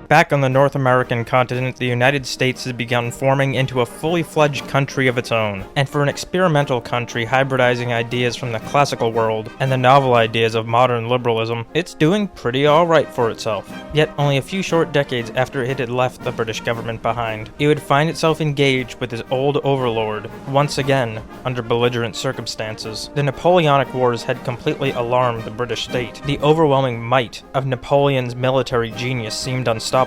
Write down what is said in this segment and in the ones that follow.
Back on the North American continent, the United States has begun forming into a fully fledged country of its own. And for an experimental country hybridizing ideas from the classical world and the novel ideas of modern liberalism, it's doing pretty alright for itself. Yet only a few short decades after it had left the British government behind, it would find itself engaged with its old overlord, once again under belligerent circumstances. The Napoleonic Wars had completely alarmed the British state. The overwhelming might of Napoleon's military genius seemed unstoppable.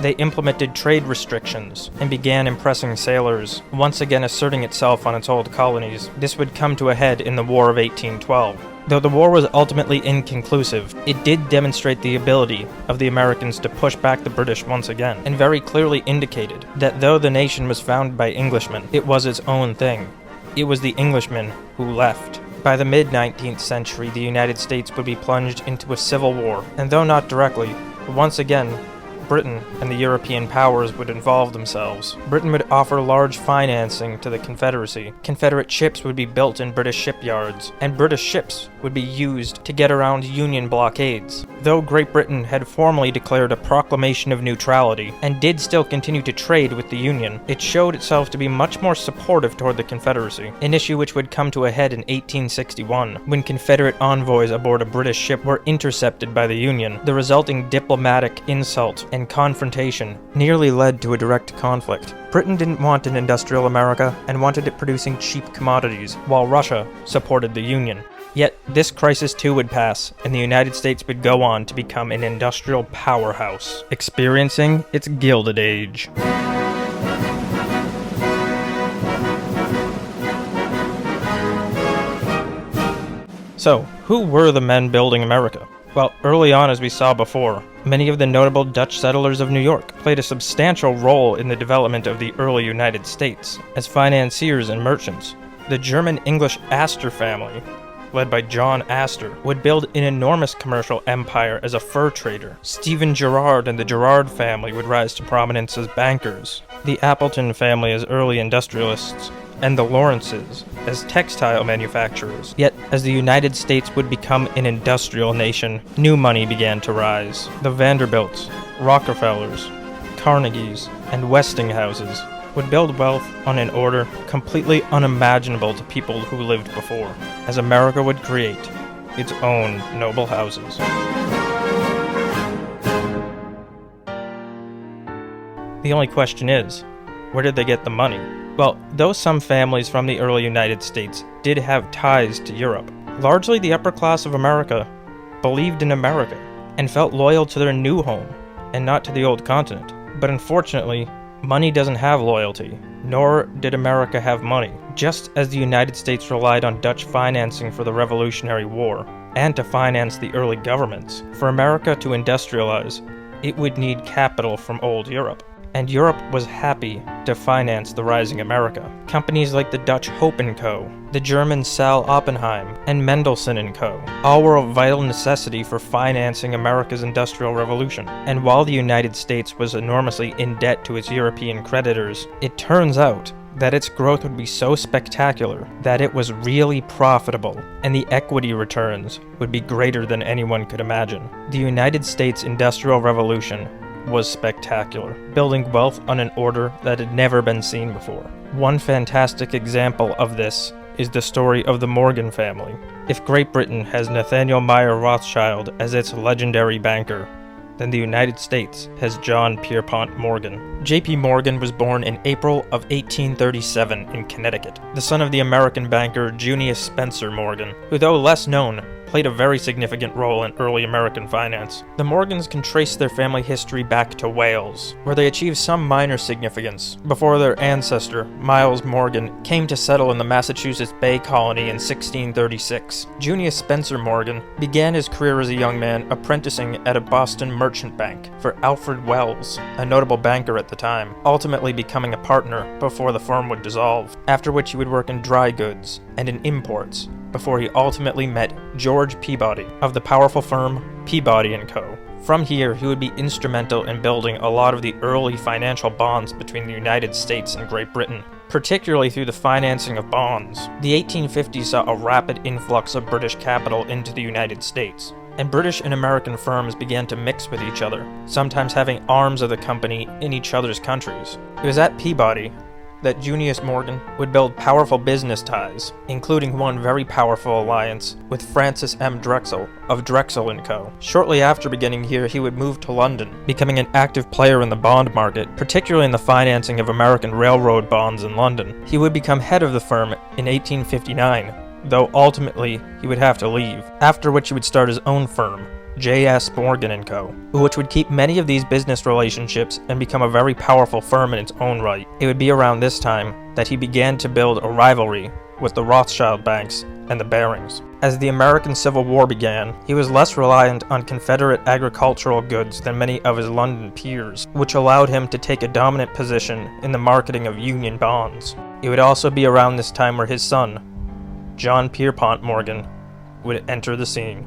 They implemented trade restrictions and began impressing sailors, once again asserting itself on its old colonies. This would come to a head in the War of 1812. Though the war was ultimately inconclusive, it did demonstrate the ability of the Americans to push back the British once again, and very clearly indicated that though the nation was founded by Englishmen, it was its own thing. It was the Englishmen who left. By the mid-19th century, the United States would be plunged into a civil war, and though not directly, once again, Britain and the European powers would involve themselves. Britain would offer large financing to the Confederacy. Confederate ships would be built in British shipyards, and British ships would be used to get around Union blockades. Though Great Britain had formally declared a proclamation of neutrality, and did still continue to trade with the Union, it showed itself to be much more supportive toward the Confederacy, an issue which would come to a head in 1861, when Confederate envoys aboard a British ship were intercepted by the Union. The resulting diplomatic insult and confrontation nearly led to a direct conflict. Britain didn't want an industrial America and wanted it producing cheap commodities, while Russia supported the Union. Yet, this crisis too would pass, and the United States would go on to become an industrial powerhouse, experiencing its Gilded Age. So, who were the men building America? Well, early on, as we saw before, many of the notable Dutch settlers of New York played a substantial role in the development of the early United States as financiers and merchants. The German-English Astor family, led by John Astor, would build an enormous commercial empire as a fur trader. Stephen Girard and the Girard family would rise to prominence as bankers, the Appleton family as early industrialists, and the Lawrences as textile manufacturers. Yet, as the United States would become an industrial nation, new money began to rise. The Vanderbilts, Rockefellers, Carnegies, and Westinghouses would build wealth on an order completely unimaginable to people who lived before, as America would create its own noble houses. The only question is, where did they get the money? Well, though some families from the early United States did have ties to Europe, largely the upper class of America believed in America and felt loyal to their new home and not to the old continent. But unfortunately, money doesn't have loyalty, nor did America have money. Just as the United States relied on Dutch financing for the Revolutionary War and to finance the early governments, for America to industrialize, it would need capital from old Europe. And Europe was happy to finance the rising America. Companies like the Dutch Hope & Co., the German Saal Oppenheim, and Mendelssohn & Co. all were a vital necessity for financing America's Industrial Revolution. And while the United States was enormously in debt to its European creditors, it turns out that its growth would be so spectacular that it was really profitable, and the equity returns would be greater than anyone could imagine. The United States Industrial Revolution was spectacular, building wealth on an order that had never been seen before. One fantastic example of this is the story of the Morgan family. If Great Britain has Nathaniel Meyer Rothschild as its legendary banker, then the United States has John Pierpont Morgan. J.P. Morgan was born in April of 1837 in Connecticut, the son of the American banker Junius Spencer Morgan, who, though less known, played a very significant role in early American finance. The Morgans can trace their family history back to Wales, where they achieved some minor significance before their ancestor, Miles Morgan, came to settle in the Massachusetts Bay Colony in 1636. Junius Spencer Morgan began his career as a young man apprenticing at a Boston merchant bank for Alfred Wells, a notable banker at the time, ultimately becoming a partner before the firm would dissolve, after which he would work in dry goods and in imports, before he ultimately met George Peabody of the powerful firm Peabody & Co. From here, he would be instrumental in building a lot of the early financial bonds between the United States and Great Britain, particularly through the financing of bonds. The 1850s saw a rapid influx of British capital into the United States, and British and American firms began to mix with each other, sometimes having arms of the company in each other's countries. It was at Peabody that Junius Morgan would build powerful business ties, including one very powerful alliance with Francis M. Drexel of Drexel & Co. Shortly after beginning here, he would move to London, becoming an active player in the bond market, particularly in the financing of American railroad bonds in London. He would become head of the firm in 1859, though ultimately he would have to leave, after which he would start his own firm, J.S. Morgan & Co., which would keep many of these business relationships and become a very powerful firm in its own right. It would be around this time that he began to build a rivalry with the Rothschild banks and the Barings. As the American Civil War began, he was less reliant on Confederate agricultural goods than many of his London peers, which allowed him to take a dominant position in the marketing of Union bonds. It would also be around this time where his son, John Pierpont Morgan, would enter the scene.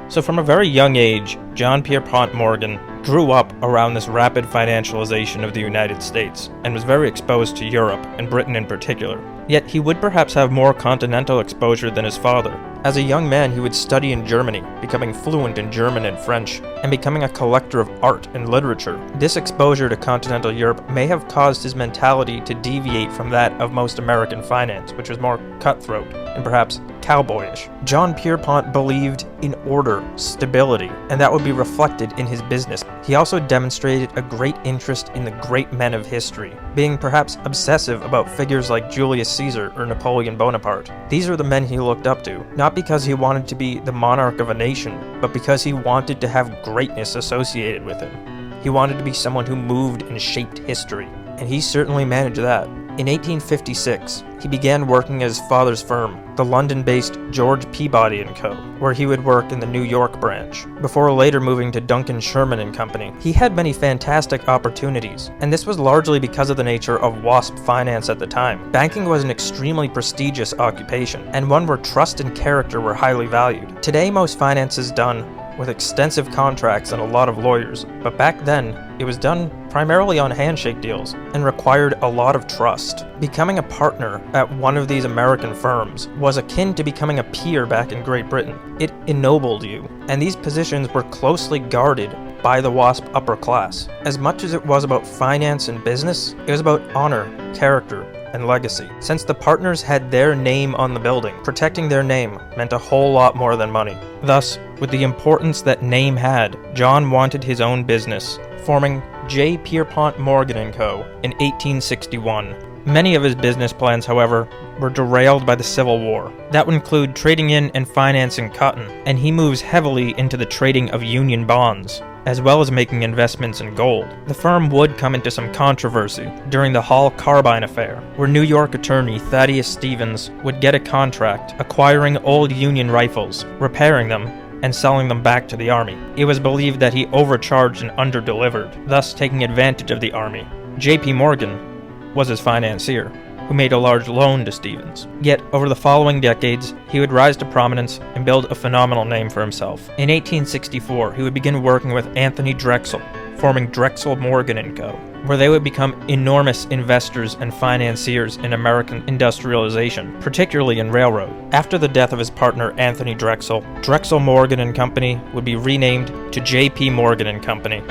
So from a very young age, John Pierpont Morgan grew up around this rapid financialization of the United States and was very exposed to Europe, and Britain in particular. Yet he would perhaps have more continental exposure than his father. As a young man, he would study in Germany, becoming fluent in German and French, and becoming a collector of art and literature. This exposure to continental Europe may have caused his mentality to deviate from that of most American finance, which was more cutthroat and perhaps cowboyish. John Pierpont believed in order, stability, and that would be reflected in his business. He also demonstrated a great interest in the great men of history, being perhaps obsessive about figures like Julius Caesar or Napoleon Bonaparte. These were the men he looked up to, not because he wanted to be the monarch of a nation, but because he wanted to have greatness associated with him. He wanted to be someone who moved and shaped history, and he certainly managed that. In 1856, he began working at his father's firm, the London-based George Peabody & Co., where he would work in the New York branch, before later moving to Duncan Sherman & Company. He had many fantastic opportunities, and this was largely because of the nature of WASP finance at the time. Banking was an extremely prestigious occupation, and one where trust and character were highly valued. Today, most finance is done with extensive contracts and a lot of lawyers, but back then, it was done primarily on handshake deals and required a lot of trust. Becoming a partner at one of these American firms was akin to becoming a peer back in Great Britain. It ennobled you, and these positions were closely guarded by the WASP upper class. As much as it was about finance and business, it was about honor, character, and legacy. Since the partners had their name on the building, protecting their name meant a whole lot more than money. Thus, with the importance that name had, John wanted his own business, forming J. Pierpont Morgan & Co. in 1861. Many of his business plans, however, were derailed by the Civil War. That would include trading in and financing cotton, and he moves heavily into the trading of Union bonds, as well as making investments in gold. The firm would come into some controversy during the Hall Carbine affair, where New York attorney Thaddeus Stevens would get a contract acquiring old Union rifles, repairing them, and selling them back to the Army. It was believed that he overcharged and underdelivered, thus taking advantage of the Army. J.P. Morgan was his financier, who made a large loan to Stevens. Yet, over the following decades, he would rise to prominence and build a phenomenal name for himself. In 1864, he would begin working with Anthony Drexel, forming Drexel Morgan & Co., where they would become enormous investors and financiers in American industrialization, particularly in railroad. After the death of his partner Anthony Drexel, Drexel Morgan & Company would be renamed to J.P. Morgan & Company.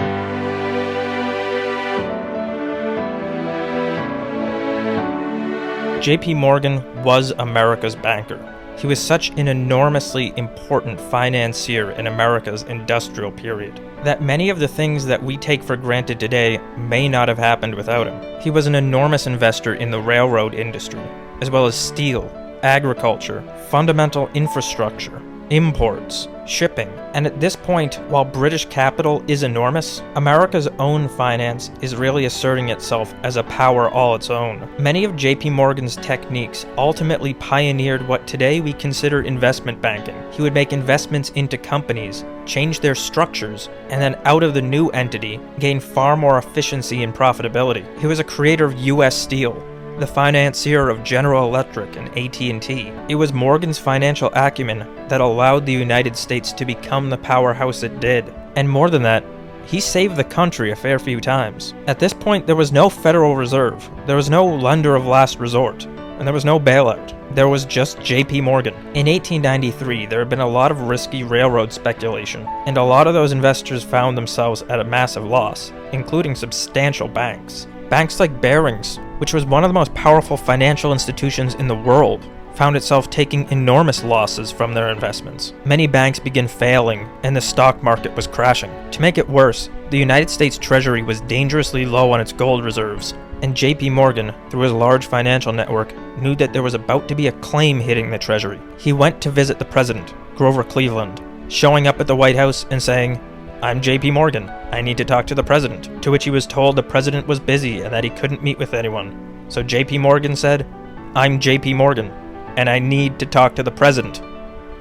J.P. Morgan was America's banker. He was such an enormously important financier in America's industrial period that many of the things that we take for granted today may not have happened without him. He was an enormous investor in the railroad industry, as well as steel, agriculture, fundamental infrastructure, imports, shipping. And at this point, while British capital is enormous, America's own finance is really asserting itself as a power all its own. Many of J.P. Morgan's techniques ultimately pioneered what today we consider investment banking. He would make investments into companies, change their structures, and then out of the new entity, gain far more efficiency and profitability. He was a creator of U.S. Steel, the financier of General Electric and AT&T. It was Morgan's financial acumen that allowed the United States to become the powerhouse it did. And more than that, he saved the country a fair few times. At this point, there was no Federal Reserve. There was no lender of last resort. and there was no bailout. There was just J.P. Morgan. In 1893, there had been a lot of risky railroad speculation, and a lot of those investors found themselves at a massive loss, including substantial banks. Banks like Barings, which was one of the most powerful financial institutions in the world, found itself taking enormous losses from their investments. Many banks began failing, and the stock market was crashing. To make it worse, the United States Treasury was dangerously low on its gold reserves, and J.P. Morgan, through his large financial network, knew that there was about to be a claim hitting the Treasury. He went to visit the president, Grover Cleveland, showing up at the White House and saying, "I'm J.P. Morgan. I need to talk to the president," to which he was told the president was busy and that he couldn't meet with anyone. So J.P. Morgan said, "I'm J.P. Morgan, and I need to talk to the president."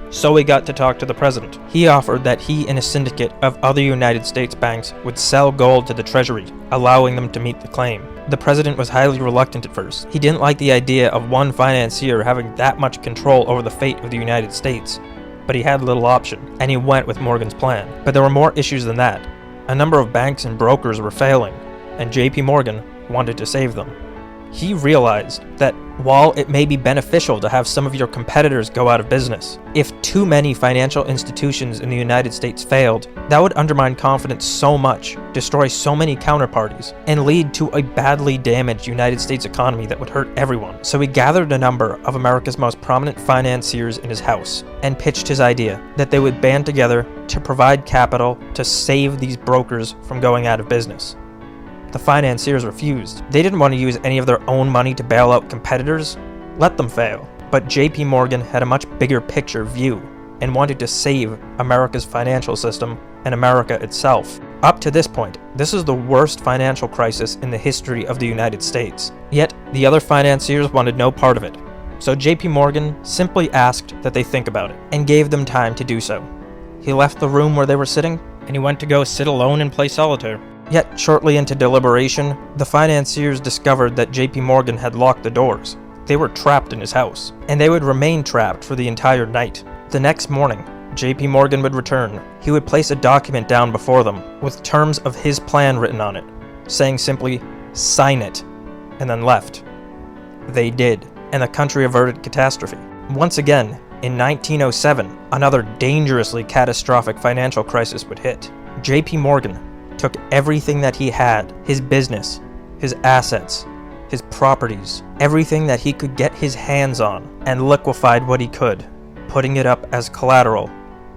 So he got to talk to the president. He offered that he and a syndicate of other United States banks would sell gold to the Treasury, allowing them to meet the claim. The president was highly reluctant at first. He didn't like the idea of one financier having that much control over the fate of the United States, but he had little option, and he went with Morgan's plan. But there were more issues than that. A number of banks and brokers were failing, and J.P. Morgan wanted to save them. He realized that while it may be beneficial to have some of your competitors go out of business, if too many financial institutions in the United States failed, that would undermine confidence so much, destroy so many counterparties, and lead to a badly damaged United States economy that would hurt everyone. So he gathered a number of America's most prominent financiers in his house and pitched his idea that they would band together to provide capital to save these brokers from going out of business. The financiers refused. They didn't want to use any of their own money to bail out competitors. Let them fail. But J.P. Morgan had a much bigger picture view and wanted to save America's financial system and America itself. Up to this point, this is the worst financial crisis in the history of the United States. Yet, the other financiers wanted no part of it. So J.P. Morgan simply asked that they think about it and gave them time to do so. He left the room where they were sitting and he went to go sit alone and play solitaire. Yet, shortly into deliberation, the financiers discovered that J.P. Morgan had locked the doors. They were trapped in his house, and they would remain trapped for the entire night. The next morning, J.P. Morgan would return. He would place a document down before them, with terms of his plan written on it, saying simply, "Sign it," and then left. They did, and the country averted catastrophe. Once again, in 1907, another dangerously catastrophic financial crisis would hit. J.P. Morgan took everything that he had, his business, his assets, his properties, everything that he could get his hands on, and liquefied what he could, putting it up as collateral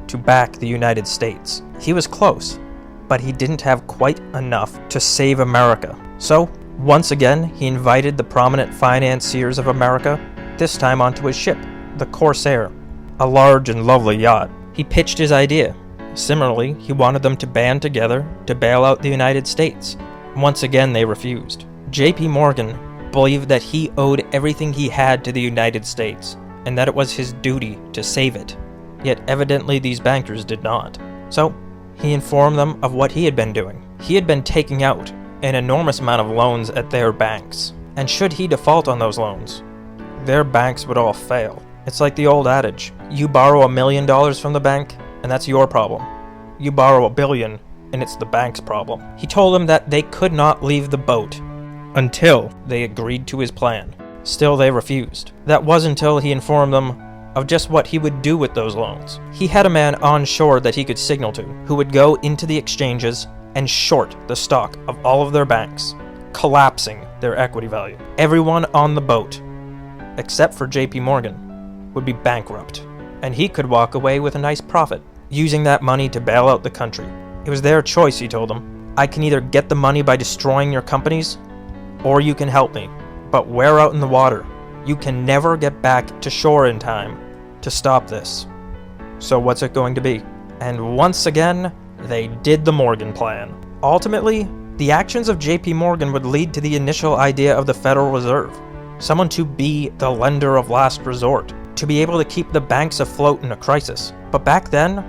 to back the United States. He was close, but he didn't have quite enough to save America. So, once again, he invited the prominent financiers of America, this time onto his ship, the Corsair, a large and lovely yacht. He pitched his idea. Similarly, he wanted them to band together to bail out the United States. Once again, they refused. J.P. Morgan believed that he owed everything he had to the United States, and that it was his duty to save it. Yet evidently these bankers did not. So, he informed them of what he had been doing. He had been taking out an enormous amount of loans at their banks, and should he default on those loans, their banks would all fail. It's like the old adage, you borrow $1 million from the bank, and that's your problem. You borrow $1 billion, and it's the bank's problem. He told them that they could not leave the boat until they agreed to his plan. Still, they refused. That was until he informed them of just what he would do with those loans. He had a man on shore that he could signal to, who would go into the exchanges and short the stock of all of their banks, collapsing their equity value. Everyone on the boat, except for J.P. Morgan, would be bankrupt, and he could walk away with a nice profit, using that money to bail out the country. It was their choice, he told them. I can either get the money by destroying your companies, or you can help me. But we're out in the water. You can never get back to shore in time to stop this. So what's it going to be? And once again, they did the Morgan Plan. Ultimately, the actions of J.P. Morgan would lead to the initial idea of the Federal Reserve. Someone to be the lender of last resort, to be able to keep the banks afloat in a crisis. But back then,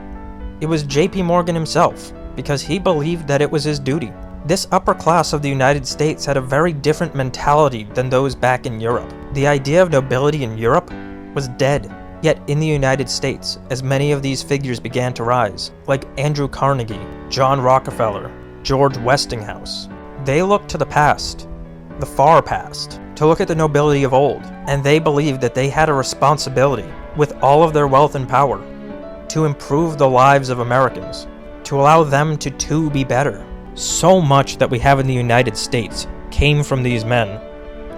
it was J.P. Morgan himself, because he believed that it was his duty. This upper class of the United States had a very different mentality than those back in Europe. The idea of nobility in Europe was dead. Yet in the United States, as many of these figures began to rise, like Andrew Carnegie, John Rockefeller, George Westinghouse, they looked to the past, the far past, to look at the nobility of old, and they believed that they had a responsibility, with all of their wealth and power, to improve the lives of Americans, to allow them to too be better. So much that we have in the United States came from these men.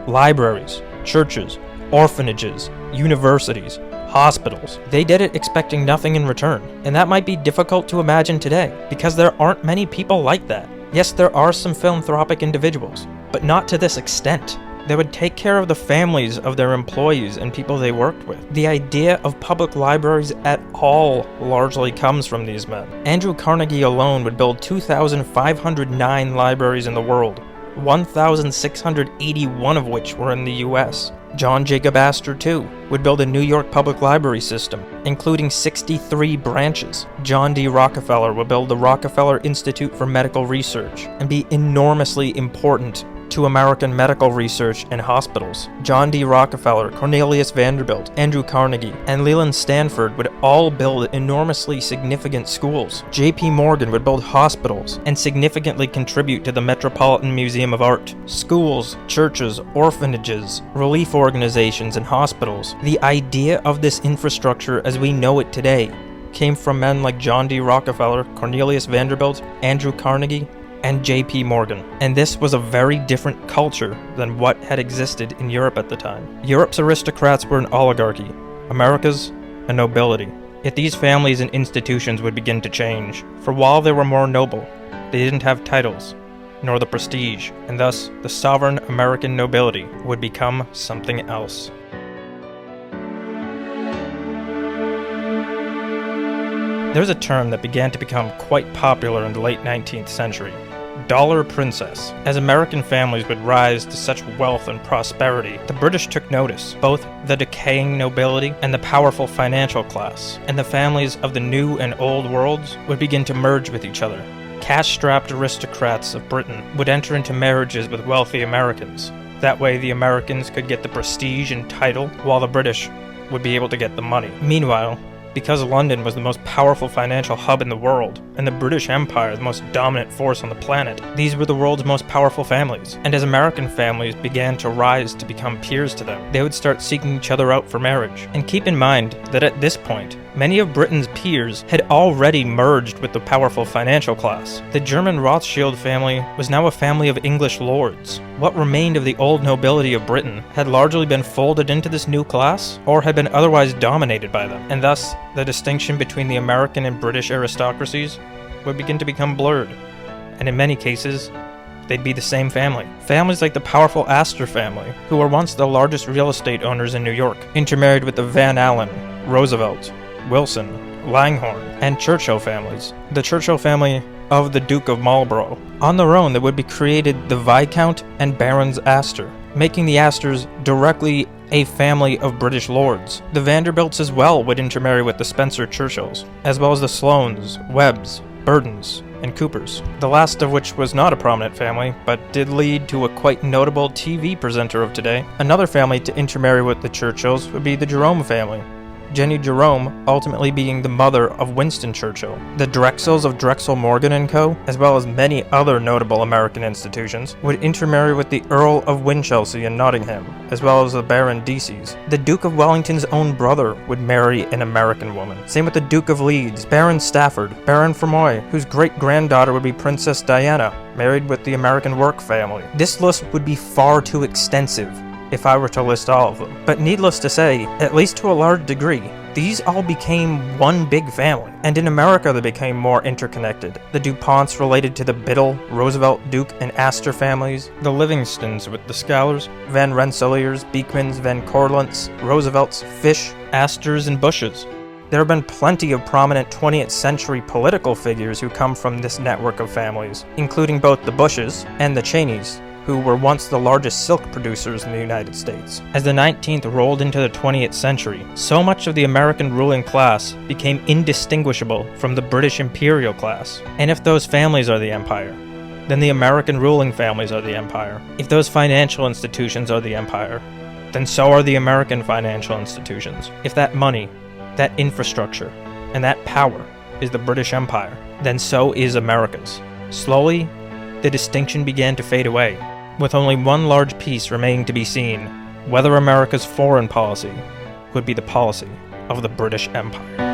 Libraries, churches, orphanages, universities, hospitals. They did it expecting nothing in return, and that might be difficult to imagine today, because there aren't many people like that. Yes, there are some philanthropic individuals, but not to this extent. They would take care of the families of their employees and people they worked with. The idea of public libraries at all largely comes from these men. Andrew Carnegie alone would build 2,509 libraries in the world, 1,681 of which were in the US. John Jacob Astor, too, would build a New York public library system, including 63 branches. John D. Rockefeller would build the Rockefeller Institute for Medical Research and be enormously important to American medical research and hospitals. John D. Rockefeller, Cornelius Vanderbilt, Andrew Carnegie, and Leland Stanford would all build enormously significant schools. J.P. Morgan would build hospitals and significantly contribute to the Metropolitan Museum of Art. Schools, churches, orphanages, relief organizations, and hospitals. The idea of this infrastructure as we know it today came from men like John D. Rockefeller, Cornelius Vanderbilt, Andrew Carnegie, and J.P. Morgan. And this was a very different culture than what had existed in Europe at the time. Europe's aristocrats were an oligarchy, America's a nobility. Yet these families and institutions would begin to change, for while they were more noble, they didn't have titles, nor the prestige, and thus the sovereign American nobility would become something else. There's a term that began to become quite popular in the late 19th century: dollar princess. As American families would rise to such wealth and prosperity, the British took notice, both the decaying nobility and the powerful financial class, and the families of the new and old worlds would begin to merge with each other. Cash-strapped aristocrats of Britain would enter into marriages with wealthy Americans. That way the Americans could get the prestige and title, while the British would be able to get the money. Meanwhile, because London was the most powerful financial hub in the world, and the British Empire the most dominant force on the planet, these were the world's most powerful families. And as American families began to rise to become peers to them, they would start seeking each other out for marriage. And keep in mind that at this point, many of Britain's peers had already merged with the powerful financial class. The German Rothschild family was now a family of English lords. What remained of the old nobility of Britain had largely been folded into this new class, or had been otherwise dominated by them, and thus the distinction between the American and British aristocracies would begin to become blurred, and in many cases, they'd be the same family. Families like the powerful Astor family, who were once the largest real estate owners in New York, intermarried with the Van Allen, Roosevelt, Wilson, Langhorne, and Churchill families. The Churchill family of the Duke of Marlborough. On their own, they would be created the Viscount and Barons Astor, making the Astors directly a family of British lords. The Vanderbilts as well would intermarry with the Spencer Churchills, as well as the Sloanes, Webbs, Burdens, and Coopers, the last of which was not a prominent family, but did lead to a quite notable TV presenter of today. Another family to intermarry with the Churchills would be the Jerome family, Jenny Jerome ultimately being the mother of Winston Churchill. The Drexels of Drexel Morgan & Co., as well as many other notable American institutions, would intermarry with the Earl of Winchelsea and Nottingham, as well as the Baron Deasy's. The Duke of Wellington's own brother would marry an American woman. Same with the Duke of Leeds, Baron Stafford, Baron Fermoy, whose great-granddaughter would be Princess Diana, married with the American Work family. This list would be far too extensive if I were to list all of them. But needless to say, at least to a large degree, these all became one big family. And in America they became more interconnected. The DuPonts related to the Biddle, Roosevelt, Duke, and Astor families, the Livingstons with the Scholars, Van Rensselaers, Beekmans, Van Cortlandts, Roosevelts, Fish, Astors, and Bushes. There have been plenty of prominent 20th century political figures who come from this network of families, including both the Bushes and the Cheneys, who were once the largest silk producers in the United States. As the 19th rolled into the 20th century, so much of the American ruling class became indistinguishable from the British imperial class. And if those families are the empire, then the American ruling families are the empire. If those financial institutions are the empire, then so are the American financial institutions. If that money, that infrastructure, and that power is the British Empire, then so is America's. Slowly, the distinction began to fade away. with only one large piece remaining to be seen: whether America's foreign policy would be the policy of the British Empire.